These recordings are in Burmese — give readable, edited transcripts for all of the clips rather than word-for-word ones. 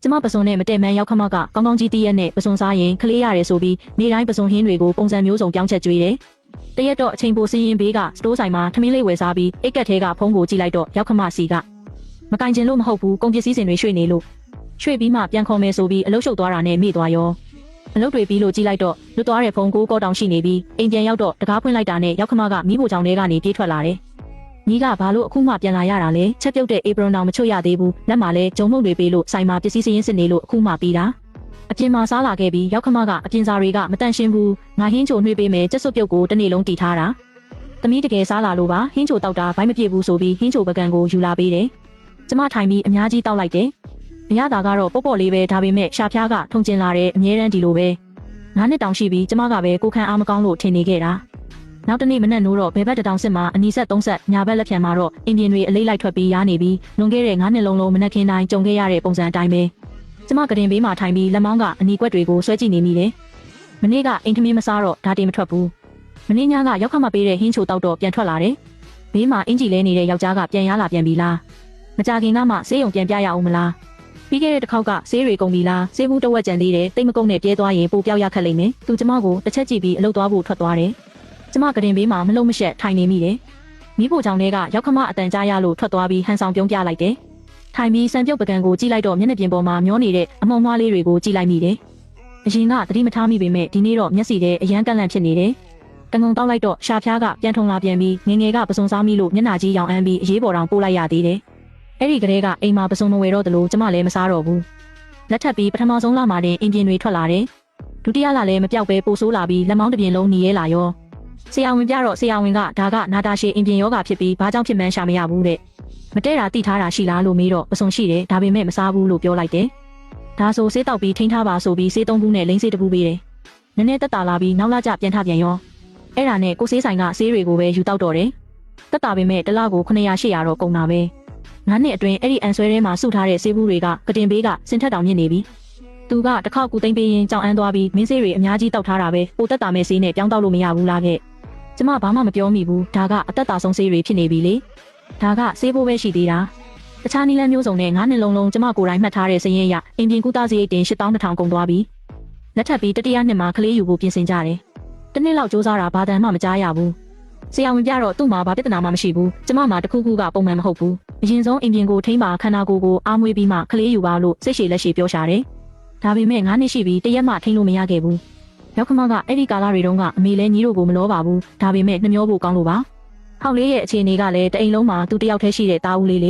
မပစုံနဲ့မတည့်မန်းရောက်ခမကကောင်းကောင်းကြီးတည့်ရက်နဲ့ပစုံစားရင်ကလေးရတယ်ဆိုပြီးနေတိုင်းပစုံဟင်းတွေကိုပုံစံမျိုးစုံပြောင်းချက်ကျွေးတယ်။တရက်တော့အချိန်ပိုစင်းရင်ဘေးကစတိုးဆိုင်မှာထမင်းလေးဝယ်စားပြီးအိတ်ကက်ထဲကဖုန်းကိုကြည့်လိုက်တော့ရောက်ခမစီကမကင်ကျင်လို့မဟုတ်ဘူးကုန်ပစ္စည်းစင်တွေရွှေ့နေလို့ရွှေ့ပြီးမှပြန်ခေါ်မယ်ဆိုပြီးအလုပ်ရှုပ်သွားတာနဲ့မေ့သွားရောအလုပ်တွေပြီးလို့ကြည့်လိုက်တော့လွတ်သွားတဲ့ဖုန်းကိုကောတောင်ရှိနေပြီးအိမ်ပြန်ရောက်တော့တကားဖွင့်လိုက်တာနဲ့ရောက်ခမကမိဖို့ကြောင့်ထဲကနေပြေးထွက်လာတယ်။ညီကဘာလို့အခုမှပြန်လာရတာလဲချက်ပြုတ်တဲ့အေပရွန်တောင်မချွတ်ရသေးဘူးလက်မှာလဲဂျုံမုတ်တွေပေးလို့ဆိုင်မှာပစ္စည်းစရင်းစစ်နေလို့အခုမှပြီးတာအပြင်မှာစားလာခဲ့ပြီးရောက်ခမကအပြင်စာတွေကမတန့်ရှင်းဘူးငါဟင်းချိုနှွေးပေးမယ်ကျက်စွပ်ပြုတ်ကိုတစ်နေ့လုံးတီထားတာသမီးတကယ်စားလာလို့ပါဟင်းချိုတောက်တာဘိုင်းမပြည့်ဘူးဆိုပြီးဟင်းချိုပကံကိုယူလာပေးတယ်ကျမထိုင်ပြီးအများကြီးတောက်လိုက်တယ်အရသာကတော့ပေါ့လေးပဲဒါပေမဲ့ရှာဖျားကထုံကျင်လာတဲ့အမြဲတမ်းဒီလိုပဲ9နှစ်တောင်ရှိပြီးကျမကပဲကိုခန့်အားမကောင်းလို့ထင်နေခဲ့တာနောက်တနေ့မနက်နိုးတော့ဘယ်ဘက်တောင်စစ်မှာအနီဆက်3ဆက်ညာဘက်လက်ဖြံမှာတော့အင်ပြင်တွေအလေးလိုက်ထွက်ပြီးရားနေပြီးလွန်ခဲ့တဲ့9နှစ်လုံးမနက်ခင်းတိုင်းကြုံခဲ့ရတဲ့ပုံစံအတိုင်းပဲကျမကတင်ဘေးမှာထိုင်ပြီးလက်မောင်းကအနီကွက်တွေကိုဆွဲကြည့်နေမိတယ်မနေ့ကအိမ်ထမင်းမစားတော့ဒါတင်မထွက်ဘူးမနေ့ညကရောက်ခမပေးတဲ့ဟင်းချိုတောက်တော့ပြန်ထွက်လာတယ်ဘေးမှာအင်ကြီးလဲနေတဲ့ယောက်ျားကပြန်ရလာပြန်ပြီလားမကြခင်ကမှဆေးရုံပြန်ပြရအောင်မလားပြီးခဲ့တဲ့တစ်ခေါက်ကဆေးတွေကုန်ပြီလားဆေးဘူးတဝက်ကြံသေးတယ်တိတ်မကုန်နဲ့ပြဲသွားရင်ပိုပြောက်ရခက်လိမ့်မယ်သူကျမကိုတစ်ချက်ကြည့်ပြီးအလုပ်သွားဖို့ထွက်သွားတယ်ကျမကတင်ဘေးမှာမလုံးမရှက်ထိုင်နေမိတယ်မိဖို့ကြောင့်လည်းကရောက်ခမအတန်ကြားရလို့ထွက်သွားပြီးဟန်ဆောင်ပြုံးပြလိုက်တယ်ထိုင်ပြီးစံပြုတ်ပကံကိုကြည့်လိုက်တော့မျက်နှာပြင်ပေါ်မှာမျောနေတဲ့အမုံမွားလေးတွေကိုကြည့်လိုက်မိတယ်အရင်ကသတိမထားမိပေမဲ့ဒီနေ့တော့မျက်စိထဲအရန်ကန့်လန့်ဖြစ်နေတယ်တငုံတောက်လိုက်တော့ရှာဖျားကပြန်ထုံလာပြန်ပြီးငငယ်ကပစုံစားမိလို့မျက်နှာကြီးရောင်အန်းပြီးအရေးပေါ်တောင်ပို့လိုက်ရသေးတယ်အဲ့ဒီကလေးကအိမ်မှာပစုံမဝယ်တော့တလို့ကျမလည်းမစားတော့ဘူးလက်ထပ်ပြီးပထမဆုံးလမှာတင်အင်ပြင်တွေထွက်လာတယ်ဒုတိယလလည်းမပြောက်ပဲပိုဆိုးလာပြီးလက်မောင်းတစ်ပြင်လုံးหนีရဲလာရောဆရာဝန်ပြတော့ဆရာဝန်ကဒါကနာတာရှည်အင်ပြင်ယောဂဖြစ်ပြီးဘာကြောင့်ဖြစ်မှန်းရှာမရဘူးတဲ့မတဲတာတိထားတာရှိလားလို့မေးတော့ပစုံရှိတယ်ဒါပေမဲ့မစားဘူးလို့ပြောလိုက်တယ်ဒါဆိုဆေးတောက်ပြီးထိန်းထားပါဆိုပြီးဆေး3ဘူးနဲ့လိမ့်ဆေး1ဘူးပေးတယ်နည်းနည်းတက်တာလာပြီးနောက်လာကြပြန်ထပြန်ရောအဲ့ဒါနဲ့ကိုဆေးဆိုင်ကဆေးတွေကိုပဲယူတောက်တော့တယ်တက်တာပေမဲ့တစ်လကို900 800တော့ကုန်တာပဲ9နှစ်အတွင်းအဲ့ဒီအန်ဆွဲထဲမှာစုထားတဲ့ဆေးဘူးတွေကကတင်ဘေးကစင်ထက်တောင်မြင့်နေပြီသူကတစ်ခေါက်ကူသိမ့်ပေးရင်ကြောင်အန်းသွားပြီးမင်းဆေးတွေအများကြီးတောက်ထားတာပဲပိုတက်တာမဲ့ဆေးနဲ့ပြောင်းတောက်လို့မရဘူးလားခဲ့ကျမဘာမှမပြောမိဘူးဒါကအသက်တာဆုံးဆေးတွေဖြစ်နေပြီလေဒါကဆေးဖို့ပဲရှိသေးတာတခြားနည်းလမ်းမျိုးစုံနဲ့9နှစ်လုံးကျမကိုယ်တိုင်မှတ်ထားတဲ့စရင်ရအင်ပြင်ကူတာစရိတ်တင်82,000ကုန်သွားပြီလက်ထပ်ပြီးတတိယနှစ်မှာကလေးယူဖို့ပြင်ဆင်ကြတယ်တနေ့လောက်စူးစမ်းတာဘာတန်မှမကြားရဘူးဆရာဝန်ပြတော့သူ့မှာဘာပြဿနာမှမရှိဘူးကျမမှာတခုခုကပုံမှန်မဟုတ်ဘူးအရင်ဆုံးအင်ပြင်ကိုထိမ့်ပါခန္ဓာကိုယ်ကိုအားမွေးပြီးမှကလေးယူပါလို့စိတ်ရှည်လက်ရှည်ပြောရှာတယ်ဒါပေမဲ့9နှစ်ရှိပြီးတရက်မှထိမ့်လို့မရခဲ့ဘူးရောက်ခမကအဲ့ဒီကာလတွေတုန်းကအမေလည်းညီတို့ကိုမလောပါဘူးဒါပေမဲ့နှမျောဖို့ကောင်းလို့ပါဟောက်လေးရဲ့အခြေအနေကလည်းတအိမ်လုံးမှာသူတယောက်တည်းရှိတဲ့တာဦးလေးလ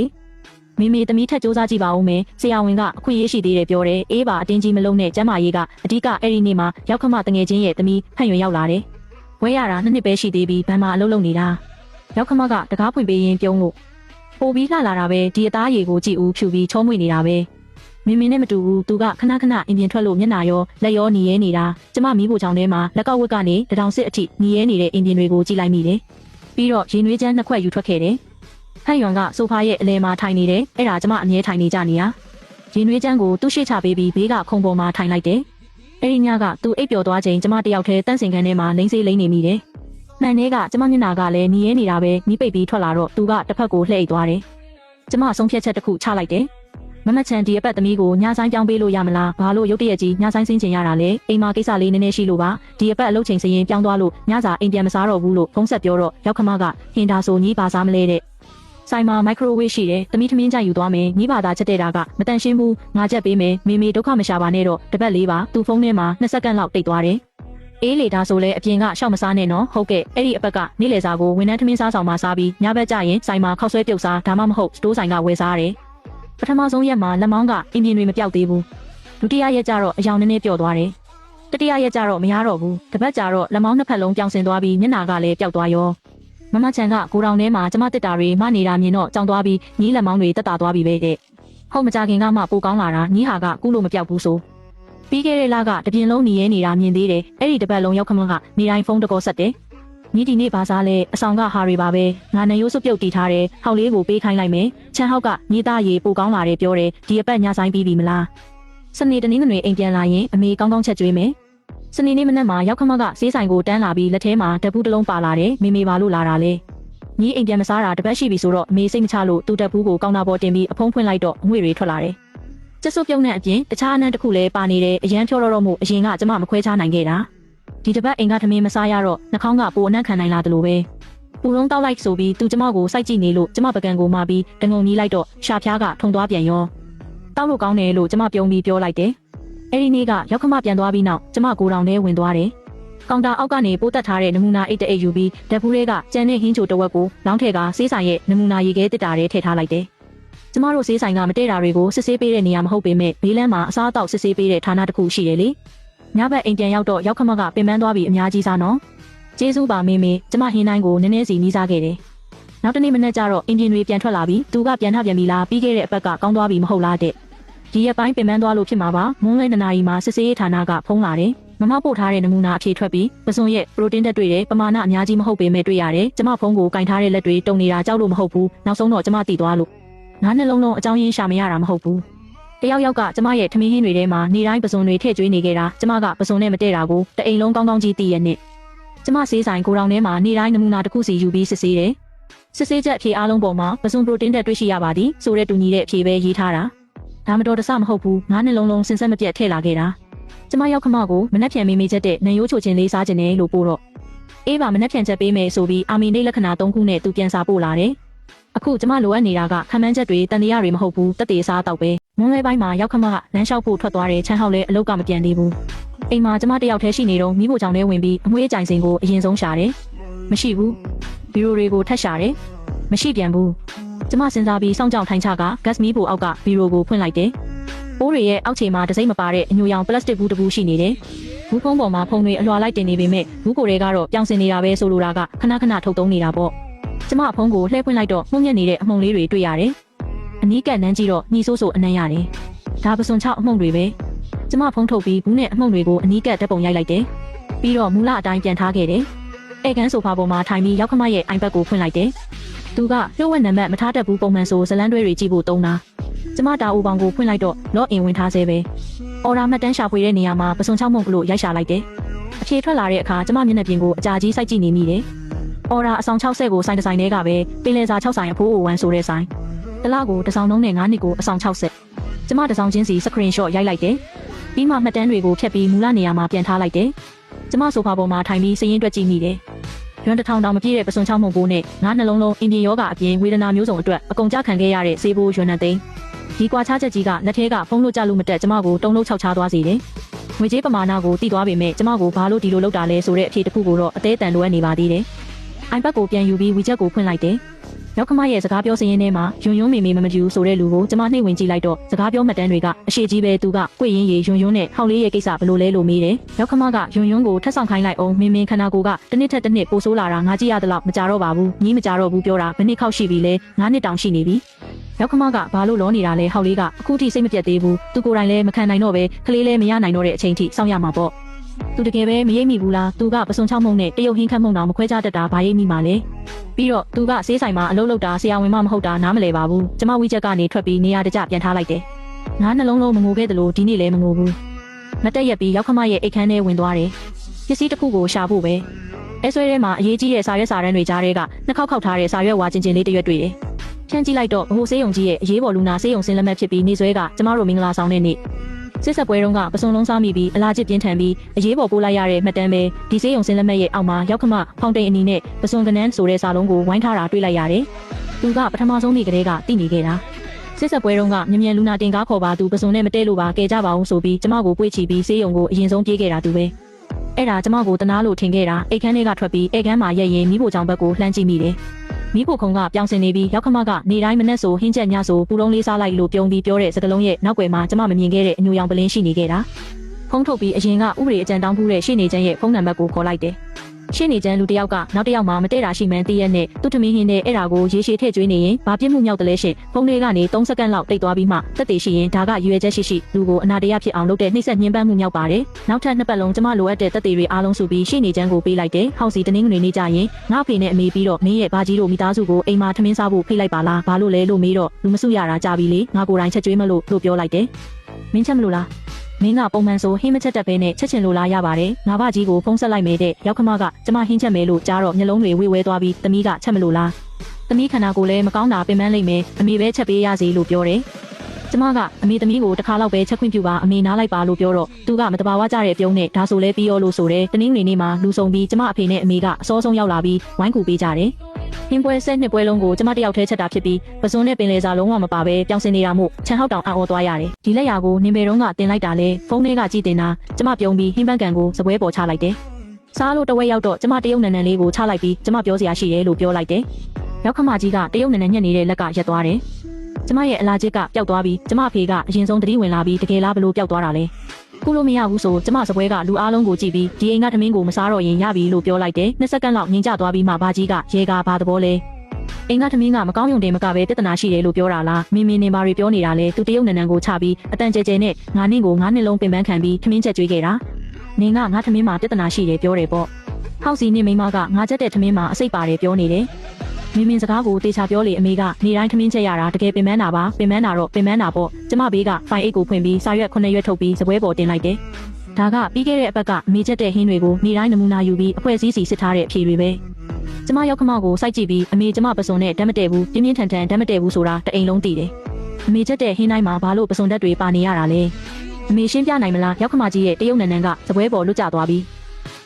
ေမေသမီးထက်စူးစမ်းကြည့်ပါဦးမယ်ဆရာဝန်ကအခွင့်အရေးရှိသေးတယ်ပြောတယ်အေးပါအတင်းကြီးမလုံးနဲ့ကျမ်းမာရေးကအဓိကအဲ့ဒီနေ့မှာရောက်ခမတငယ်ချင်းရဲ့သမီးဖတ်ရွင်ရောက်လာတယ်ဝဲရတာ2နှစ်ပဲရှိသေးပြီးဘန်မှာအလုပ်လုပ်နေတာရောက်ခမကတကားဖွင့်ပေးရင်ပြုံးလို့ပိုပြီးလှလာတာပဲဒီအသားရည်ကိုကြည့်ဦးဖြူပြီးချောမွေ့နေတာပဲမင်းနဲ့မတူဘူးသူကခဏအင်ပြင်ထွက်လို့မျက်နှာရောလက်ရောหนีရဲနေတာကျမမီးဖို့ချောင်းထဲမှာလက်ကောက်ဝက်ကနေတထောင်စစ်အထိหนีရဲနေတဲ့အင်ပြင်တွေကိုကြည့်လိုက်မိတယ်ပြီးတော့ရင်နွေးချမ်း2ခွက်ယူထွက်ခဲ့တယ်ဟန်ယွန်ကဆိုဖာရဲ့အလဲမှာထိုင်နေတယ်အဲ့ဒါကျမအမြဲထိုင်နေကြနေရရင်နွေးချမ်းကိုသူ့ရှေ့ချပေးပြီးဘေးကခုံပေါ်မှာထိုင်လိုက်တယ်အဲ့ဒီညကသူအိပ်ပျော်သွားချိန်ကျမတယောက်တည်းတန့်စင်ခန်းထဲမှာလိမ့်စေးလိမ့်နေမိတယ်မှန်တဲ့ကကျမမျက်နှာကလည်းหนีရဲနေတာပဲမီးပိတ်ပြီးထွက်လာတော့သူကတစ်ဖက်ကိုလှည့်သွားတယ်ကျမဆုံးဖြတ်ချက်တစ်ခုချလိုက်တယ်မမချန်ဒီအပတ်သမီးကိုညဆိုင်ပြောင်းပေးလို့ရမလားဘာလို့ရုတ်တရက်ကြီးညဆိုင်ဆင်းချင်ရတာလဲအိမ်မှာကိစ္စလေးနည်းနည်းရှိလို့ပါဒီအပတ်အလုပ်ချိန်စရင်ပြောင်းသွားလို့ညစာအိမ်ပြန်မစားတော့ဘူးလို့ဖုန်းဆက်ပြောတော့ရောက်ခမကဟင်ဒါဆိုညီးပါစားမလဲတဲ့ဆိုင်မှာမိုက်ခရိုဝေးရှိတယ်သမီးထမင်းကြယူသွားမယ်ညီးပါသားချက်တဲ့တာကမတန်ရှင်းဘူးငါချက်ပေးမယ်မေဒုက္ခမရှာပါနဲ့တော့တပတ်လေးပါသူဖုန်းထဲမှာ2စက္ကန့်လောက်တိတ်သွားတယ်အေးလေဒါဆိုလဲအပြင်ကရှောက်မစားနဲ့နော်ဟုတ်ကဲ့အဲ့ဒီအပတ်ကနေ့လယ်စာကိုဝန်ထမ်းထမင်းစားဆောင်မှာစားပြီးညဘက်ကျရင်ဆိုင်မှာခောက်ဆွဲပြုတ်စားဒါမှမဟုတ်စတိုးဆိုင်ကဝယ်စားရတယ်ပထမဆုံးရက်မှာလက်မောင်းကအင်ပြင်တွေမပြောက်သေးဘူးဒုတိယရက်ကျတော့အယောင်နည်းနည်းပျော့သွားတယ်တတိယရက်ကျတော့မရတော့ဘူးတပတ်ကျတော့လက်မောင်းနှစ်ဖက်လုံးပြောင်းဆင်သွားပြီးမျက်နှာကလည်းပျောက်သွားရောမမချန်ကကိုတောင်ထဲမှာကျမတစ်တာတွေမနေတာမြင်တော့ကြောင်သွားပြီးညီးလက်မောင်းတွေတက်တာသွားပြီပဲတဲ့ဟုတ်မကြခင်ကမှပိုကောင်းလာတာညီးဟာကကုလို့မပြောက်ဘူးဆိုပြီးခဲ့တဲ့လကတပြင်းလုံးหนีရဲနေတာမြင်သေးတယ်အဲ့ဒီတပတ်လုံးရောက်ခမကနေတိုင်းဖုန်းတကောဆက်တယ်ညီဒီနေ့ဘာစားလဲအဆောင်ကဟာတွေပါပဲငါနရိုးစွပ်ပြုတ်တီထားတယ်ဟောက်လေးကိုပေးခိုင်းလိုက်မယ်ချမ်းဟောက်ကညီသားရေပိုကောင်းလာတယ်ပြောတယ်ဒီအပတ်ညဆိုင်ပြီးပြီမလားစနေတနင်္ဂနွေအိမ်ပြန်လာရင်အမေကောင်းကောင်းချက်ကျွေးမယ်စနေနေ့မနက်မှာရောက်ခမကဆေးဆိုင်ကိုတန်းလာပြီးလက်ထဲမှာတပူးတစ်လုံးပါလာတယ်မေဘာလို့လာတာလဲညီအိမ်ပြန်မစားတာတပတ်ရှိပြီဆိုတော့အမေစိတ်မချလို့တူတက်ဘူးကိုကောင်းတာပေါ်တင်ပြီးအဖုံးဖွင့်လိုက်တော့အငွေတွေထွက်လာတယ် ကျဆုပ်ပြုံးတဲ့အပြင်တခြားအနှံ့တစ်ခုလည်းပါနေတယ်အရန်ဖြောတော့မှုအရင်ကကျမမခွဲခြားနိုင်ခဲ့တာဒီတစ်ပတ်အိမ်ကထမင်းမစားရတော့နှာခေါင်းကပိုအနှံ့ခံနိုင်လာတယ်လို့ပဲပူလုံးတောက်လိုက်ဆိုပြီးသူကျမကိုစိုက်ကြည့်နေလို့ကျမပကံကိုမှပြီးတငုံကြီးလိုက်တော့ရှာဖျားကထုံသွားပြန်ရောတောက်လို့ကောင်းတယ်လို့ကျမပြုံးပြီးပြောလိုက်တယ်အဲ့ဒီနေ့ကရောက်ခမပြန်သွားပြီးနောက်ကျမကိုယ်တောင်ထဲဝင်သွားတယ်ကောင်တာအောက်ကနေပိုးတက်ထားတဲ့နမူနာအိတ်တအိတ်ယူပြီးဓာတ်ဖူးတွေကကျန်တဲ့ဟင်းချိုတဝက်ကိုလောင်းထက်ကဆေးဆိုင်ရဲ့နမူနာရေခဲတစ်တာထဲထည့်ထားလိုက်တယ်ကျမတို့ဆေးဆိုင်ကမတည့်တာတွေကိုစစ်ဆေးပေးတဲ့နေရာမဟုတ်ပေမဲ့ဘေးလမ်းမှာအစားအသောက်စစ်ဆေးပေးတဲ့ဌာနတစ်ခုရှိတယ်လေညဘက်အိမ်ပြန်ရောက်တော့ရောက်ခမကပင်ပန်းသွားပြီးအများကြီးစားနော်ကျေးဇူးပါမေမေကျမဟင်းတိုင်းကိုနည်းနည်းစီနီးစားခဲ့တယ်နောက်တနေ့မနေ့ကျတော့အင်ဂျင်တွေပြန်ထွက်လာပြီးသူကပြန်ထပြန်ပြီလားပြီးခဲ့တဲ့အပတ်ကကောင်းသွားပြီမဟုတ်လားတဲ့ဒီရက်ပိုင်းပင်ပန်းသွားလို့ဖြစ်မှာပါမွန်းလဲ2နာရီမှာစစ်ဆေးရေးဌာနကဖုန်းလာတယ်မမပို့ထားတဲ့နမူနာအဖြေထွက်ပြီးပစွန်ရဲ့ပရိုတင်းတက်တွေ့တယ်ပမာဏအများကြီးမဟုတ်ပေမဲ့တွေ့ရတယ်ကျမဖုန်းကိုကင်ထားတဲ့လက်တွေတုံနေတာကြောက်လို့မဟုတ်ဘူးနောက်ဆုံးတော့ကျမတည်သွားလို့နားနှလုံးလုံးအကြောင်းရင်းရှာမရတာမဟုတ်ဘူးတယောက်ယောက်ကကျမရဲ့ထမင်းဟင်းတွေထဲမှာနေတိုင်းပစွန်တွေထည့်ကျွေးနေခဲ့တာကျမကပစွန်နဲ့မတည့်တာကိုတအိမ်လုံးကောင်းကောင်းကြီးတည်ရနဲ့ကျမဆေးဆိုင်ကိုတောင်ထဲမှာနေတိုင်းနမူနာတစ်ခုစီယူပြီးစစ်ဆေးတယ်စစ်ဆေးချက်အဖြေအားလုံးပေါ်မှာပစွန်ပရိုတင်းတက်တွေ့ရှိရပါသည်ဆိုတဲ့တူညီတဲ့အဖြေပဲရေးထားတာဒါမတော်တဆမဟုတ်ဘူးငါးနှလုံးလုံးစင်ဆက်မပြတ်ထည့်လာခဲ့တာကျမရောက်ခမကိုမနှက်ဖြန်မေးမေးချက်တဲ့နန်ရိုးချိုချင်းလေးစားခြင်းနဲ့လို့ပို့တော့အေးပါမနှက်ဖြန်ချက်ပေးမယ်ဆိုပြီးအာမီနေလက္ခဏာ3ခုနဲ့သူပြန်စာပို့လာတယ်အခုကျမလိုအပ်နေတာကခံမှန်းချက်တွေတန်တရားတွေမဟုတ်ဘူးတက်တေစားတော့ပဲမွန်းလဲပိုင်းမှာရောက်ခမကလမ်းလျှောက်ဖို့ထွက်သွားတယ်ချမ်းဟောက်လဲအလုတ်ကမပြန်သေးဘူးအိမ်မှာကျမတယောက်တည်းရှိနေတော့မိဖို့ကြောင့်လဲဝင်ပြီးအမွှေးအကြိုင်စင်ကိုအရင်ဆုံးရှာတယ်မရှိဘူးဘီရိုတွေကိုထပ်ရှာတယ်မရှိပြန်ဘူးကျမစဉ်းစားပြီးစောင့်ကြောင်ထိုင်ချကဂတ်မီပိုအောက်ကဘီရိုကိုဖွင့်လိုက်တယ်ပိုးတွေရဲ့အောက်ခြေမှာတစိမ့်မပါတဲ့အညိုရောင်ပလတ်စတစ်ဘူးတစ်ဘူးရှိနေတယ်ဘူးကုန်းပေါ်မှာဖုံတွေအလွှာလိုက်တင်နေပေမဲ့ဘူးကိုတွေကတော့ပြောင်းစင်နေတာပဲဆိုလိုတာကခဏခဏထုတ်သုံးနေတာပေါ့ကျမဖုံးကိုလှည့်ဖွင့်လိုက်တော့မှုန့်ညက်နေတဲ့အမှုန်လေးတွေတွေ့ရတယ်အနီးကပ်နန်းကြည့်တော့ညီဆိုးဆိုအနံ့ရတယ်ဒါပစွန်6အမှုန့်တွေပဲကျမဖုံးထုတ်ပြီးဘူးနဲ့အမှုန့်တွေကိုအနီးကပ်ဓာတ်ပုံရိုက်လိုက်တယ်ပြီးတော့မူလအတိုင်းပြန်ထားခဲ့တယ်ဧကန်ဆိုဖာပေါ်မှာထိုင်ပြီးရောက်ခမရဲ့ iPad ကိုဖွင့်လိုက်တယ်သူကလျှို့ဝှက်နံပါတ်မထားတတ်ဘူးပုံမှန်ဆိုဇလန်းတွဲတွေကြည့်ဖို့တုံးတာကျမတာအူပေါင်ကိုဖွင့်လိုက်တော့လော့အင်ဝင်ထားဆဲပဲအော်ဒါမှတ်တမ်းရှာဖွေတဲ့နေရာမှာပစွန်6မှုန့်ကလို့ရိုက်ရှာလိုက်တယ်အဖြေထွက်လာတဲ့အခါကျမမျက်နှာပြင်ကိုအကြာကြီးစိုက်ကြည့်နေမိတယ်အော်ဒါအဆောင်60ကိုစိုင်းဒီဇိုင်းတွေကပဲပင်လယ်စာ6ဆိုင်အဖိုးအို1ဆိုတဲ့ဆိုင်တလားကိုတစ်ဆောင်လုံးနဲ့9နှစ်ကိုအဆောင်60ကျမတစ်ဆောင်ချင်းစီစခရင်ရှော့ရိုက်လိုက်တယ်ပြီးမှမှတ်တမ်းတွေကိုဖျက်ပြီးမူလနေရာမှာပြန်ထားလိုက်တယ်ကျမဆိုဖာပေါ်မှာထိုင်ပြီးစည်ရင်တွက်ကြည့်မိတယ်ရွံတစ်ထောင်တောင်မပြည့်တဲ့ပစွန်6မှုန့်ပိုးနဲ့ငါးနှလုံးလုံးအင်ဒီယောဂအပြင်ဝေဒနာမျိုးစုံအတွက်အကုန်ကြခံခဲ့ရတဲ့ဆေးဘိုးရွံနှံသိန်းဒီကွာခြားချက်ကြီးကလက်ထဲကဖုံးလို့ကြလို့မတက်ကျမကိုတုံးလုံးခြောက်ချားသွားစေတယ်ငွေကြေးပမာဏကိုတိသွားပေမဲ့ကျမကိုဘာလို့ဒီလိုလုပ်တာလဲဆိုတဲ့အဖြေတစ်ခုကိုတော့အသေးအတန်လိုအပ်နေပါသေးတယ် iPad ကိုပြန်ယူပြီး WeChat ကိုဖွင့်လိုက်တယ်ရောက်ခမရဲ့စကားပြောစရင်းထဲမှာယွန်းယွန်းမေမေမမယူဆိုတဲ့လူကိုကျမနှိမ့်ဝင်ကြည့်လိုက်တော့စကားပြောမှတ်တမ်းတွေကအရှိကြီးပဲသူကကိုယ့်ရင်းရီယွန်းယွန်းနဲ့ဟောက်လေးရဲ့ကိစ္စဘလို့လဲလို့မေးတယ်ရောက်ခမကယွန်းယွန်းကိုထပ်ဆောင်ခိုင်းလိုက်အောင်မင်းမင်းခန္ဓာကိုယ်ကတစ်နှစ်ထက်တစ်နှစ်ပိုဆိုးလာတာငါကြည့်ရတဲ့လောက်မကြတော့ပါဘူးညီးမကြတော့ဘူးပြောတာဘယ်နှစ်ခေါက်ရှိပြီလဲ9နှစ်တောင်ရှိနေပြီရောက်ခမကဘာလို့လောနေတာလဲဟောက်လေးကအခုထိစိတ်မပြတ်သေးဘူးသူကိုယ်တိုင်လည်းမခံနိုင်တော့ပဲကလေးလည်းမရနိုင်တော့တဲ့အချိန်ထိစောင့်ရမှာပေါ့သူတကယ်ပဲမရိပ်မိဘူးလားသူကပစွန်6မှုန့်နဲ့တရုတ်ဟင်းခတ်မှုန့်တောင်မခွဲခြားတတ်တာဘာရိပ်မိမှာလဲပြီးတော့သူကဆေးဆိုင်မှာအလုပ်လုပ်တာဆရာဝန်မမဟုတ်တာနားမလဲပါဘူးကျမဝီချက်ကနေထွက်ပြီးနေရာတကျပြန်ထားလိုက်တယ်ငါးနှလုံးလုံးမငိုခဲ့သလိုဒီနေ့လည်းမငိုဘူးမတက်ရက်ပြီးရောက်ခမရဲ့အိတ်ခမ်းထဲဝင်သွားတယ်ပစ္စည်းတစ်ခုကိုရှာဖို့ပဲအဲဆွဲထဲမှာအရေးကြီးတဲ့စာရွက်စာတမ်းတွေကြားထဲကနှစ်ခေါက်ခောက်ထားတဲ့စာရွက်ဝါချင်းချင်းလေးတစ်ရွက်တွေ့တယ်ဖြန်းကြည့်လိုက်တော့ဘိုးဆေးရုံကြီးရဲ့အရေးပေါ်လူနာဆေးရုံဆင်းလက်မှတ်ဖြစ်ပြီးနေဆွဲကကျမတို့မင်္ဂလာဆောင်တဲ့နေ့စစ်ဆက်ပွဲတုန်းကပစွန်လုံးစားမိပြီးအလားကျပြင်းထန်ပြီးအရေးပေါ်ပို့လိုက်ရတဲ့မှတ်တမ်းပဲဒီဆေးရုံဆင်းလက်မှတ်ရဲ့အောက်မှာရောက်ခမဖောင်တိန်အနီနဲ့ပစွန်ကနန်းဆိုတဲ့စာလုံးကိုဝိုင်းထားတာတွေ့လိုက်ရတယ်။သူကပထမဆုံးနေ့ကတည်းကတည်နေခဲ့တာ။စစ်ဆက်ပွဲတုန်းကမြ мян လူနာတင်ကားခေါ်ပါသူပစွန်နဲ့မတည့်လို့ပါကဲကြပါအောင်ဆိုပြီးကျမကိုပွေ့ချီပြီးဆေးရုံကိုအရင်ဆုံးပြေးခဲ့တာသူပဲ။အဲ့ဒါကျမကိုတနာလို့ထင်ခဲ့တာအိတ်ခမ်းထဲကထွက်ပြီးအိတ်ခမ်းမှာရက်ရင်မိဖို့ကြောင့်ဘက်ကိုလှမ်းကြည့်မိတယ်။မိဖို့ခုံကပြောင်းစင်နေပြီးရောက်ခမကနေတိုင်းမနဲ့ဆိုဟင်းချက်ညဆိုပူလုံးလေးစားလိုက်လို့ပြုံးပြီးပြောတဲ့စကလုံးရဲ့နောက်ွယ်မှာကျမမမြင်ခဲ့တဲ့အညိုရောင်ပလင်းရှိနေခဲ့တာဖုံးထုတ်ပြီးအရင်ကဥပဒေအကြံတောင်းဖူးတဲ့ရှေ့နေချမ်းရဲ့ဖုန်းနံပါတ်ကိုခေါ်လိုက်တယ်ရှေ့နေချမ်းလူတစ်ယောက်ကနောက်တစ်ယောက်မှမတည့်တာရှိမှန်းသိရက်နဲ့သူ့ထမင်းဟင်းနဲ့အဲ့ဒါကိုရေရှည်ထည့်ကျွေးနေရင်ဘာပြစ်မှုမြောက်တယ်လဲရှင်ဖုန်းလေးကနေ3စက္ကန့်လောက်တိတ်သွားပြီးမှတက်တည်ရှိရင်ဒါကရွေချက်ရှိလူကိုအနာတရားဖြစ်အောင်လုပ်တဲ့နှိမ့်ဆက်ညှဉ်းပန်းမှုမြောက်ပါတယ်နောက်ထပ်နှစ်ပတ်လုံးကျမလိုအပ်တဲ့တက်တည်တွေအားလုံးစုပြီးရှေ့နေချမ်းကိုပေးလိုက်တယ်ဟောက်စီတနင်္ဂနွေနေ့ကျရင်ငါ့ဖေနဲ့အမေပြီးတော့မင်းရဲ့ဘာကြီးတို့မိသားစုကိုအိမ်မှာထမင်းစားဖို့ဖိတ်လိုက်ပါလားဘာလို့လဲလို့မေးတော့လူမစုရတာကြပြီလေငါကိုယ်တိုင်ချက်ကျွေးမလို့ပြောလိုက်တယ်မင်းချက်မလို့လားမင်းကပုံမှန်ဆိုဟင်းမချက်တတ်ပဲနဲ့ချက်ချင်လို့လာရပါတယ်ငါဘကြီးကိုဖုံးဆက်လိုက်မယ်တဲ့ရောက်ခမကကျမဟင်းချက်မယ်လို့ကြားတော့မျက်လုံးတွေဝေဝဲသွားပြီးသမီးကချက်မလို့လားသမီးခန္ဓာကိုယ်လည်းမကောင်းတာပင်ပန်းလိမ့်မယ်အမေပဲချက်ပေးရစီလို့ပြောတယ် ကျမကအမေသမီးကိုတစ်ခါလောက်ပဲချက်ခွင့်ပြုပါအမေနားလိုက်ပါလို့ပြောတော့သူကမတဘာဝကြတဲ့ပြုံးနဲ့ဒါဆိုလဲပြီးရောလို့ဆိုတဲ့တနင်္ဂနွေနေ့မှာလူဆုံပြီးကျမအဖေနဲ့အမေကအစောဆုံးရောက်လာပြီးဝိုင်းကူပေးကြတယ်။ဟင်းပွဲဆက်နှစ်ပွဲလုံးကိုကျမတယောက်တည်းချက်တာဖြစ်ပြီးပစွန်းနဲ့ပင်လေစာလုံးဝမပါပဲပြောင်းစင်နေတာမို့ချန်ဟောက်တောင်အော်သွားရတယ်။ဒီလက်ရာကိုနင်ပေတုံးကတင်လိုက်တာလဲဖုန်းထဲကကြည့်တင်တာကျမပြုံးပြီးဟင်းပန်းကန်ကိုစပွဲပေါ်ချလိုက်တယ်။စားလို့တဝက်ရောက်တော့ကျမတရုတ်နန်နန်လေးကိုချလိုက်ပြီးကျမပြောစရာရှိတယ်လို့ပြောလိုက်တယ်။ရောက်ခမကြီးကတရုတ်နန်နန်ညက်နေတဲ့လက်ကရက်သွားတယ်။ကျမရဲ့အလားချစ်ကပျောက်သွားပြီးကျမအဖေကအရင်ဆုံးသတိဝင်လာပြီးတကယ်လားဘလို့ပျောက်သွားတာလဲကုလို့မရဘူးဆိုကျမစပွဲကလူအားလုံးကိုကြည့်ပြီးဒီအိမ်ကသမင်းကိုမစားတော့ရင်ရပြီလို့ပြောလိုက်တယ်2စက္ကန့်လောက်ငြင်းကျသွားပြီးမှဘာကြီးကရေကဘာသဘောလဲအိမ်ကသမင်းကမကောင်းယုံတယ်မကပဲပြဿနာရှိတယ်လို့ပြောတာလားမင်းနေပါရီပြောနေတာလဲသူတရုတ်နန်နန်ကိုချပြီးအတန်ကျဲကျဲနဲ့ငါနင့်ကို9နှစ်လုံးပင်ပန်းခံပြီးသမင်းချက်ကျွေးခဲ့တာနင်ကငါသမင်းမှာပြဿနာရှိတယ်ပြောတယ်ပေါ့ဟောက်စီနင့်မိမကငါချက်တဲ့သမင်းမှာအစိတ်ပါတယ်ပြောနေတယ်မင်းစကားကိုတေချာပြောလေအမေကနေတိုင်းထမင်းချက်ရတာတကယ်ပင်ပန်းတာပါပင်ပန်းတာတော့ပင်ပန်းတာပေါ့ကျမဘေးကဖိုင်အိတ်ကိုဖွင့်ပြီးစာရွက်9ရွက်ထုတ်ပြီးစပွဲပေါ်တင်လိုက်တယ်ဒါကပြီးခဲ့တဲ့အပတ်ကအမေချက်တဲ့ဟင်းတွေကိုနေတိုင်းနမူနာယူပြီးအဖွဲ့အစည်းစီစစ်ထားတဲ့အဖြေတွေပဲကျမရောက်ခမောက်ကိုစိုက်ကြည့်ပြီးအမေကျမပစုံနဲ့ဓာတ်မတည့်ဘူးပြင်းပြင်းထန်ထန်ဓာတ်မတည့်ဘူးဆိုတာတအိမ်လုံးသိတယ်အမေချက်တဲ့ဟင်းတိုင်းမှာဘာလို့ပစုံဓာတ်တွေပါနေရတာလဲအမေရှင်းပြနိုင်မလားရောက်ခမကြီးရဲ့တရုတ်နန်နန်ကစပွဲပေါ်လွတ်ကျသွားပြီ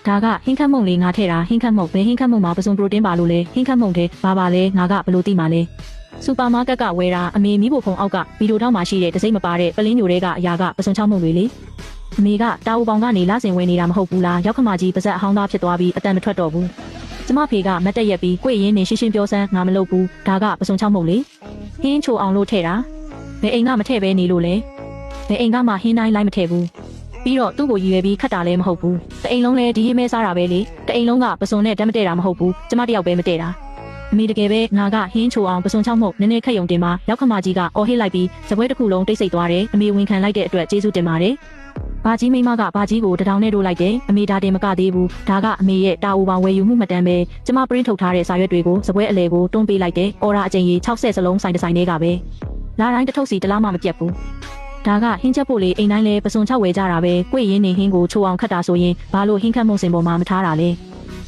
းဒါကဟင်းခတ်မုံလေးငါထဲတာဟင်းခတ်မုံဘယ်ဟင်းခတ်မုံမှာပစုံပရိုတင်းပါလို့လဲဟင်းခတ်မုံတဲ့ဘာလဲငါကဘလို့သိမှာလဲစူပါမားကတ်ကဝယ်တာအမေမိဖို့ဖုံအောက်ကဗီဒီယိုထောက်မှာရှိတဲ့တစိမ့်မပါတဲ့ပလင်းညိုတွေကအရာကပစုံချောင်းမုံတွေလေအမေကတာဝူပေါင်ကနေလာစင်ဝယ်နေတာမဟုတ်ဘူးလားရောက်ခမကြီးပါဇက်အဟောင်းသားဖြစ်သွားပြီးအတန်မထွက်တော့ဘူးကျမဖေကမတ်တက်ရက်ပြီးကိုယ့်ရင်းနေရှင်းရှင်းပြောစမ်းငါမလုပ်ဘူးဒါကပစုံချောင်းမုံလေဟင်းချိုအောင်လို့ထဲတာဘယ်အိမ်ကမထဲပဲနေလို့လဲဘယ်အိမ်ကမှဟင်းတိုင်းလိုက်မထဲဘူးပြီးတော့သူ့ကိုရည်ရွယ်ပြီးခတ်တာလည်းမဟုတ်ဘူးတအိမ်လုံးလည်းဒီဟင်းမဲစားတာပဲလေတအိမ်လုံးကပစုံနဲ့ဓာတ်မတည့်တာမဟုတ်ဘူးကျမတယောက်ပဲမတည့်တာအမေတကယ်ပဲငါကဟင်းချိုအောင်ပစုံချောင်းမှုတ်နည်းနည်းခက်ယုံတင်မှာရောက်ခမကြီးကအော်ဟစ်လိုက်ပြီးစပွဲတစ်ခုလုံးတိတ်ဆိတ်သွားတယ်အမေဝင်ခံလိုက်တဲ့အတွက်ကျေးဇူးတင်ပါတယ်ဘာကြီးမိမကဘာကြီးကိုတထောင်နဲ့တို့လိုက်တယ်အမေဒါတင်မကသေးဘူးဒါကအမေရဲ့တာအူပေါင်ဝယ်ယူမှုမှတ်တမ်းပဲကျမပရင်းထုတ်ထားတဲ့စာရွက်တွေကိုစပွဲအလဲကိုတွန်းပေးလိုက်တယ်အော်ရာအကျဉ်းကြီး60စလုံးဆိုင်တစ်ဆိုင်တွေကပဲလာတိုင်းတစ်ထုပ်စီတစ်လားမှမပြတ်ဘူးဒါကဟင်းချက်ဖို့လေအိမ်တိုင်းလဲပစုံ6ဝယ်ကြတာပဲကိုယ့်ရင်းနေဟင်းကိုချိုးအောင်ခတ်တာဆိုရင်ဘာလို့ဟင်းခတ်မုံစင်ပေါ်မှာမထားတာလ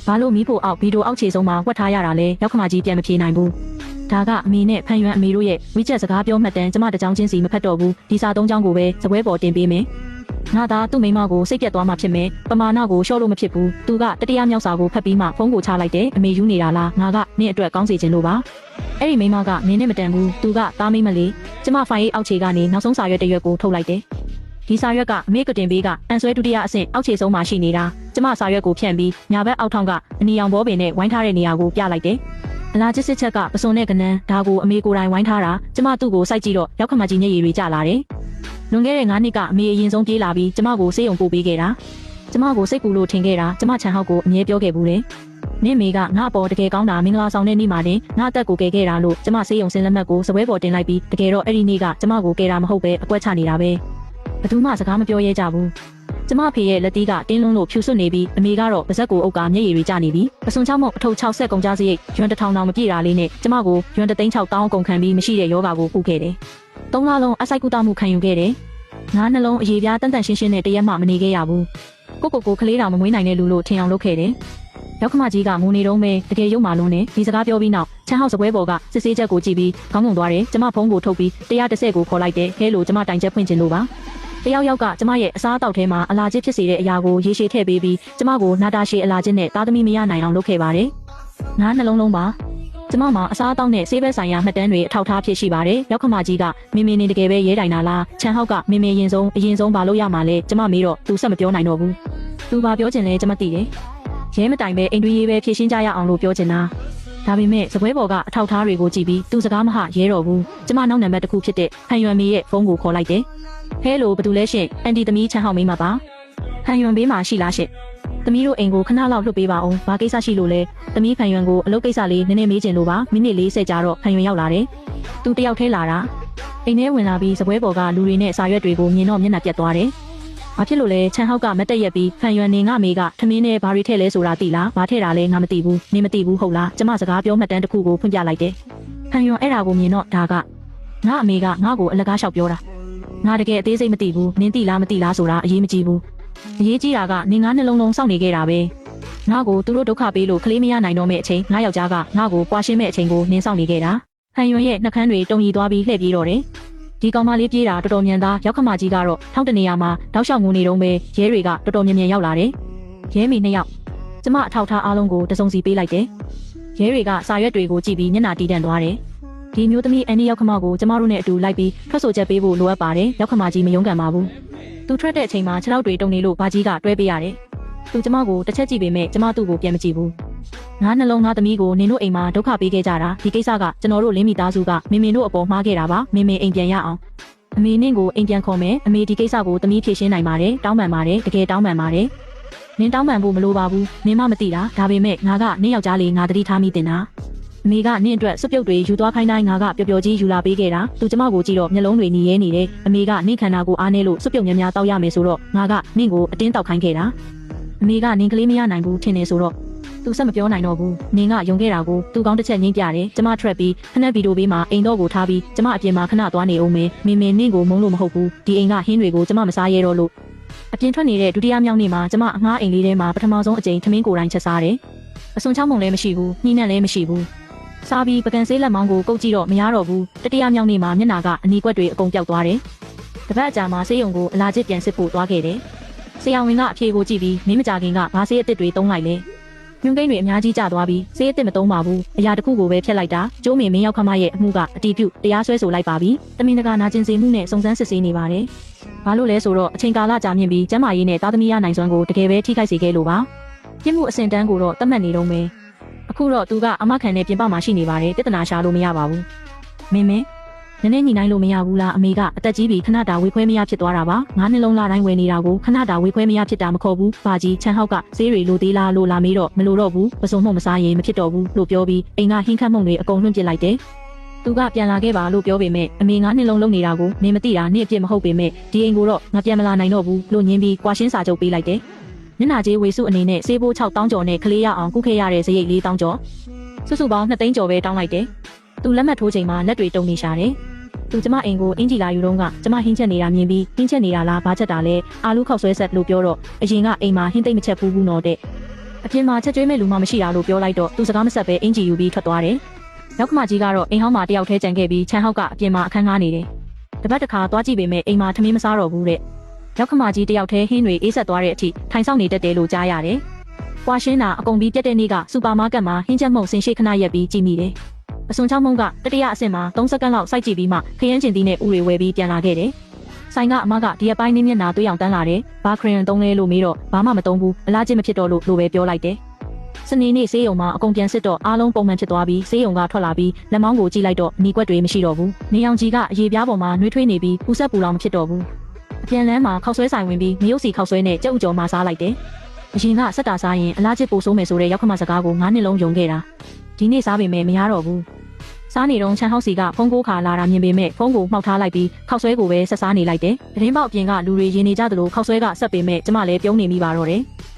ဲဘာလို့မီးဖို့အောက်ဗီဒီယိုအောက်ခြေဆုံးမှာဝတ်ထားရတာလဲရောက်ခမကြီးပြန်မဖြေနိုင်ဘူးဒါကအမေနဲ့ဖန်ရွမ်းအမေတို့ရဲ့ဝိချက်စကားပြောမှတ်တမ်းကျမတကြောင်ချင်းစီမဖတ်တော့ဘူးဒီစာ3ကြောင်းကိုပဲစပွဲပေါ်တင်ပေးမယ်ငါသာသူ့မိမကိုစိတ်ပြတ်သွားမှဖြစ်မယ်ပမာဏကိုရှော့လို့မဖြစ်ဘူးသူကတတိယမြောက်စာကိုဖတ်ပြီးမှဖုန်းကိုချလိုက်တယ်အမေယူနေတာလားငါကနင့်အတွက်ကောင်းစေချင်လို့ပါအဲ့ဒီမိမကနင်းနဲ့မတန်ဘူးသူကသားမိမလေးကျမဖိုင်ရိတ်အောက်ခြေကနေနောက်ဆုံးစာရွက်တစ်ရွက်ကိုထုတ်လိုက်တယ်ဒီစာရွက်ကအမေကတင်ပေးကအန်ဆွဲဒုတိယအဆင့်အောက်ခြေဆုံးမှာရှိနေတာကျမစာရွက်ကိုဖြန့်ပြီးညာဘက်အောက်ထောင်ကအနီရောင်ဘောပင်နဲ့ဝိုင်းထားတဲ့နေရာကိုပြလိုက်တယ်အလားစစ်ချက်ကပစုံနဲ့ကနန်းဒါကိုအမေကိုယ်တိုင်ဝိုင်းထားတာကျမသူ့ကိုစိုက်ကြည့်တော့ရောက်ခမကြီးမျက်ရည်တွေကျလာတယ်လွန်ခဲ့တဲ့9နှစ်ကအမေအရင်ဆုံးပြေးလာပြီးကျမကိုစေးုံပို့ပေးခဲ့တာကျမကိုစိတ်ကူလို့ထင်ခဲ့တာကျမချန်ဟောက်ကိုအမြဲပြောခဲ့ဘူးလေနင့်မေကငါ့အပေါ်တကယ်ကောင်းတာမင်္ဂလာဆောင်တဲ့နေ့မှာတင်ငါအသက်ကိုကယ်ခဲ့တာလို့ကျမစေးုံစင်လက်မှတ်ကိုစပွဲပေါ်တင်လိုက်ပြီးတကယ်တော့အဲ့ဒီနေ့ကကျမကိုကယ်တာမဟုတ်ပဲအကွက်ချနေတာပဲဘယ်သူမှစကားမပြောရဲကြဘူးကျမဖေရဲ့လက်တီးကတင်းလုံးလို့ဖြူဆွနေပြီးအမေကတော့ပါဇက်ကိုအုပ်ကမျက်ရည်တွေကျနေပြီးပစုံချောင်းမုံအထုပ်60ကုန်ကြစရိတ်ရွမ်1000တောင်မပြည့်တာလေးနဲ့ကျမကိုရွမ်3,600တောင်းကုန်ခံပြီးမရှိတဲ့ယောဂါကိုပူခဲ့တယ်3လလုံးအစိုက်ကူတာမှုခံယူခဲ့တယ်ငါးနှလုံးအရေးပြားတန်တန်ရှင်းရှင်းနဲ့တရက်မှမနေခဲ့ရဘူးကိုကလေးတော်မမွေးနိုင်တဲ့လူလို့ထင်အောင်လုပ်ခဲ့တယ်ရောက်ခမကြီးကမူနေတော့မဲတကယ်ရုံမာလုံးနဲ့ဒီစကားပြောပြီးနောက်ချမ်းဟောက်စပွဲပေါ်ကစစ်ဆေးချက်ကိုကြည့်ပြီးခေါင်းငုံသွားတယ်ကျမဖုန်းကိုထုတ်ပြီး130ကိုခေါ်လိုက်တယ်ခဲလို့ကျမတိုင်ချက်ဖွင့်ခြင်းလို့ပါတယောက်ကကျမရဲ့အစားအသောက်ထဲမှာအလာကျစ်ဖြစ်စေတဲ့အရာကိုရေရှည်ထည့်ပေးပြီးကျမကိုနာတာရှည်အလာကျစ်နဲ့သားသမီးမရနိုင်အောင်လုပ်ခဲ့ပါတယ်ငါးနှလုံးလုံးပါကျမမှာအစားအသောက်နဲ့ဆေးဘက်ဆိုင်ရာမှတ်တမ်းတွေအထောက်ထားဖြစ်ရှိပါတယ်ရောက်ခမကြီးကမင်းနေတကယ်ပဲရဲတိုင်တာလားချန်ဟောက်ကမင်းအရင်ဆုံးဘာလို့ရမှာလဲကျမမေးတော့သူဆက်မပြောနိုင်တော့ဘူးသူဘာပြောချင်လဲကျမသိတယ်ရဲမတိုင်ပဲအိမ်တွင်းရေးပဲဖြည့်ရှင်းကြရအောင်လို့ပြောချင်တာဒါပေမဲ့စပွဲပေါ်ကအထောက်ထားတွေကိုကြည့်ပြီးသူစကားမဟရဲတော့ဘူးကျမနောက်နံပါတ်တစ်ခုဖြစ်တဲ့ဟန်ယွမ်မေရဲ့ဖုန်းကိုခေါ်လိုက်တယ်ဟဲလိုဘာတူလဲရှင်အန်တီသမီးချန်ဟောက်မေးမှာပါဟန်ယွမ်ဘေးမှာရှိလားရှင်သမီးတို့အိမ်ကိုခဏလောက်လွှတ်ပေးပါအောင်ဘာကိစ္စရှိလို့လဲသမီးဖန်ယွမ်ကိုအလုပ်ကိစ္စလေးနည်းနည်းမေးချင်လို့ပါမိနစ်40ကြာတော့ဖန်ယွမ်ရောက်လာတယ်သူတယောက်ထဲလာတာအိမ်ထဲဝင်လာပြီးစပွဲပေါ်ကလူတွေနဲ့စာရွက်တွေကိုမြင်တော့မျက်နှာပြတ်သွားတယ်ဘာဖြစ်လို့လဲချန်ဟောက်ကမတ်တက်ရက်ပြီးဖန်ယွမ်နေငါမေကထမင်းနဲ့ဘာတွေထည့်လဲဆိုတာသိလားဘာထည့်တာလဲငါမသိဘူးနင်မသိဘူးဟုတ်လားကျမစကားပြောမှတ်တမ်းတစ်ခုကိုဖွင့်ပြလိုက်တယ်ဖန်ယွမ်အဲ့ဒါကိုမြင်တော့ဒါကငါအမေကငါ့ကိုအလကားလျှောက်ပြောတာငါတကယ်အသေးစိတ်မသိဘူးနင်သိလားမသိလားဆိုတာအရေးမကြီးဘူးအရေးကြီးတာကနင်ငါနှလုံးလုံးစောင့်နေခဲ့တာပဲငါ့ကိုသူတို့ဒုက္ခပေးလို့ကလေးမရနိုင်တော့မဲ့အချိန်ငါယောက်ျားကငါ့ကိုပွားရှင်းမဲ့အချိန်ကိုနင်စောင့်နေခဲ့တာဟန်ယွန်ရဲ့နှကန်းတွေတုံရီသွားပြီးလှည့်ပြေးတော့တယ်ဒီ ဒီကောင်မလေးပြေးတာတော်တော်မြန်သားရောက်ခမကြီးကတော့ထောက်တနေရမှာတောက်လျှောက်ငုံနေတော့ပဲရဲတွေကတော်တော်မြန်မြန်ရောက်လာတယ်ရဲမေ2ယောက်ကျမအထောက်ထားအားလုံးကိုတစုံစီပေးလိုက်တယ်ရဲတွေကစာရွက်တွေကိုကြည့်ပြီးမျက်နှာတီးတန့်သွားတယ်ဒီမျိုးသမီးအန်နီရောက်ခမကိုကျမတို့နဲ့အတူလိုက်ပြီးထွက်ဆိုချက်ပေးဖို့လိုအပ်ပါတယ်ရောက်ခမကြီးမယုံကန်ပါဘူးသူထွက်တဲ့အချိန်မှာခြေထောက်တွေတုန်နေလို့ဘာကြီးကတွဲပေးရတယ်သူကျမကိုတစ်ချက်ကြည့်ပေမဲ့ကျမသူ့ကိုပြန်မကြည့်ဘူးငါနှလုံးသားသမီးကိုနင်တို့အိမ်မှာဒုက္ခပေးခဲ့ကြတာဒီကိစ္စကကျွန်တော်တို့လင်းမိသားစုကမင်တို့အပေါ်မှားခဲ့တာပါမင်အိမ်ပြန်ရအောင်အမေနင့်ကိုအိမ်ပြန်ခေါ်မယ်အမေဒီကိစ္စကိုသမီးဖြေရှင်းနိုင်ပါတယ်တောင်းပန်ပါတယ်တကယ်တောင်းပန်ပါတယ်နင်တောင်းပန်ဖို့မလိုပါဘူးနင်မသိတာဒါပေမဲ့ငါကနင့်ယောက်ျားလေးငါတတိထားမိတင်တာအမေကနင့်အတွက်စွပ်ပြုတ်တွေယူသွားခိုင်းတိုင်းငါကပျော်ပျော်ကြီးယူလာပေးခဲ့တာသူကျမကိုကြည့်တော့မျက်လုံးတွေညီရဲနေတယ်အမေကနင့်ခန္ဓာကိုအားနေလို့စွပ်ပြုတ်များများတောက်ရမယ်ဆိုတော့ငါကနင့်ကိုအတင်းတောက်ခိုင်းခဲ့တာအမေကနင်ကလေးမရနိုင်ဘူးထင်နေဆိုတော့သူဆက်မပြောနိုင်တော့ဘူးနင်ကယုံခဲ့တာကိုသူကောင်းတစ်ချက်ငိမ့်ပြတယ်ကျမထွက်ပြီးခဏဗီဒီယိုပေးမှာအိမ်တော့ကိုထားပြီးကျမအပြင်မှာခဏသွားနေအောင်မယ်မင်းနင့်ကိုမုန်းလို့မဟုတ်ဘူးဒီအိမ်ကဟင်းတွေကိုကျမမစားရဲတော့လို့အပြင်ထွက်နေတဲ့ဒုတိယမြောက်နေ့မှာကျမအငှားအိမ်လေးထဲမှာပထမဆုံးအကြိမ်ထမင်းကိုယ်တိုင်ချက်စားတယ်အစွန်ချောင်းမုံလည်းမရှိဘူးနှီးနှံလည်းမရှိဘူးစားပြီးပကံဆေးလက်မောင်းကိုကုတ်ကြည့်တော့မရတော့ဘူးတတိယမြောက်နေ့မှာမျက်နှာကအနီကွက်တွေအကုန်ပြောက်သွားတယ်တပတ်အကြာမှာဆေးရုံကိုအလာကျစ်ပြန်စစ်ဖို့သွားခဲ့တယ်ဆရာဝန်ကအဖြေကိုကြည့်ပြီးမင်းမကြခင်ကဘာဆေးအစ်စ်တွေသုံးလိုက်လဲညွန့်ကိန်းတွေအများကြီးကျသွားပြီးဆေးအစ်စ်မသုံးပါဘူးအရာတစ်ခုကိုပဲဖျက်လိုက်တာကျိုးမင်းရောက်ခမရဲ့အမှုကအတီးပြုတ်တရားစွဲဆိုလိုက်ပါပြီတမင်တကာနာကျင်စေမှုနဲ့စုံစမ်းစစ်ဆေးနေပါတယ်ဘာလို့လဲဆိုတော့အချိန်ကာလကြာမြင့်ပြီးကျန်းမာရေးနဲ့သားသမီးရနိုင်စွမ်းကိုတကယ်ပဲထိခိုက်စေခဲ့လို့ပါပြစ်မှုအဆင့်တန်းကိုတော့သတ်မှတ်နေတော့မယ်အခုတော့သူကအမခံနဲ့ပြင်ပမှာရှိနေပါတယ်ပြဿနာရှာလို့မရပါဘူးမင်းနည်းနည်းညီနိုင်လို့မရဘူးလားအမေကအသက်ကြီးပြီးခဏတာဝေခွဲမရဖြစ်သွားတာပါငါးနှစ်လုံးလာတိုင်းဝယ်နေတာကိုခဏတာဝေခွဲမရဖြစ်တာမခေါ်ဘူးဘာကြီးချမ်းဟောက်ကဆေးတွေလိုသေးလားလို့လာမေးတော့မလိုတော့ဘူးပစုံမှုံမစားရင်မဖြစ်တော့ဘူးလို့ပြောပြီးအိမ်ကဟင်းခတ်မှုန်တွေအကုန်လွှင့်ပစ်လိုက်တယ်သူကပြန်လာခဲ့ပါလို့ပြောပေမဲ့အမေငါးနှစ်လုံးလုံးနေတာကိုနင်မသိတာနင့်အပြစ်မဟုတ်ပေမဲ့ဒီအိမ်ကိုတော့ငါပြန်မလာနိုင်တော့ဘူးလို့ညင်းပြီးကွာရှင်းစာချုပ်ပေးလိုက်တယ်မျက်နှာကြီးဝေစုအနေနဲ့ဆေးဘိုး6000ကျော်နဲ့ကလေးရအောင်ကုခဲ့ရတဲ့စရိတ်4000ကျော်စုစုပေါင်း2သိန်းကျော်ပဲတောင်းလိုက်တယ်သူလက်မှတ်ထိုးချိန်မှာလက်တွေတုံနေရှာတယ်သူကျမအိမ်ကိုအင်ဂျီလာယူတော့ကကျမဟင်းချက်နေတာမြင်ပြီးဟင်းချက်နေတာလားဘာချက်တာလဲအာလူခောက်ဆွဲဆက်လို့ပြောတော့အရင်ကအိမ်မှာဟင်းသိမ့်မချက်ဘူးတော့တဲ့အပြင်မှာချက်ကျွေးမဲ့လူမှမရှိတာလို့ပြောလိုက်တော့သူစကားမဆက်ပဲအင်ဂျီယူပြီးထွက်သွားတယ်ရောက်ခမကြီးကတော့အိမ်ဟောင်းမှာတယောက်တည်းကြံခဲ့ပြီးချမ်းဟောက်ကအပြင်မှာအခန်းငားနေတယ်တပတ်တစ်ခါသွားကြည့်ပေမဲ့အိမ်မှာထမင်းမစားတော့ဘူးတဲ့ရောက်ခမကြီးတယောက်တည်းဟင်းတွေအေးဆက်သွားတဲ့အထိထိုင်ဆောင်နေတတ်တယ်လို့ကြားရတယ်။ကွာရှင်းတာအကုန်ပြီးပြတ်တဲ့နေ့ကစူပါမားကတ်မှာဟင်းချက်မှုန့်ဆင်ရှိခဏရက်ပြီးကြည့်မိတယ်။အစွန်ချောင်းမုံကတတိယအဆင့်မှာ3စက္ကန့်လောက်စိုက်ကြည့်ပြီးမှခရမ်းကျင်သီးနဲ့ဥတွေဝယ်ပြီးပြန်လာခဲ့တယ်။ဆိုင်ကအမကဒီအပိုင်းနင်းမျက်နှာသွေးအောင်တန်းလာတယ်။ဘာခရင်သုံးလဲလို့မေးတော့ဘာမှမသုံးဘူးအလားကျင့်မဖြစ်တော့လို့ပဲပြောလိုက်တယ်။စနေနေ့ဆေးရုံမှာအကုန်ပြန်စစ်တော့အားလုံးပုံမှန်ဖြစ်သွားပြီးဆေးရုံကထွက်လာပြီးလက်မောင်းကိုကြည့်လိုက်တော့ညီကွက်တွေမရှိတော့ဘူး။နေအောင်ကြီးကအရေပြားပေါ်မှာနှွေးထွေးနေပြီးပူဆက်ပူလောင်မဖြစ်တော့ဘူး။အပြန်လမ်းမှာခောက်ဆွဲဆိုင်ဝင်ပြီးမရုပ်စီခောက်ဆွဲနဲ့ကြက်ဥကြော်မှာစားလိုက်တယ်။အရင်ကဆက်တာစားရင်အလားကျစ်ပို့ဆိုးမယ်ဆိုတဲ့ရောက်ခမစကားကို9နှစ်လုံးယုံခဲ့တာ။ဒီနေ့စားပေမဲ့မရတော့ဘူး။စားနေတော့ချန်ဟောက်စီကဖုန်းကိုခါလာတာမြင်ပေမဲ့ဖုန်းကိုမှောက်ထားလိုက်ပြီးခောက်ဆွဲကိုပဲဆက်စားနေလိုက်တယ်။သတင်းပေါက်အပြင်ကလူတွေရင်နေကြသလိုခောက်ဆွဲကဆက်ပေမဲ့ကျမလည်းပြုံးနေမိပါတော့တယ်။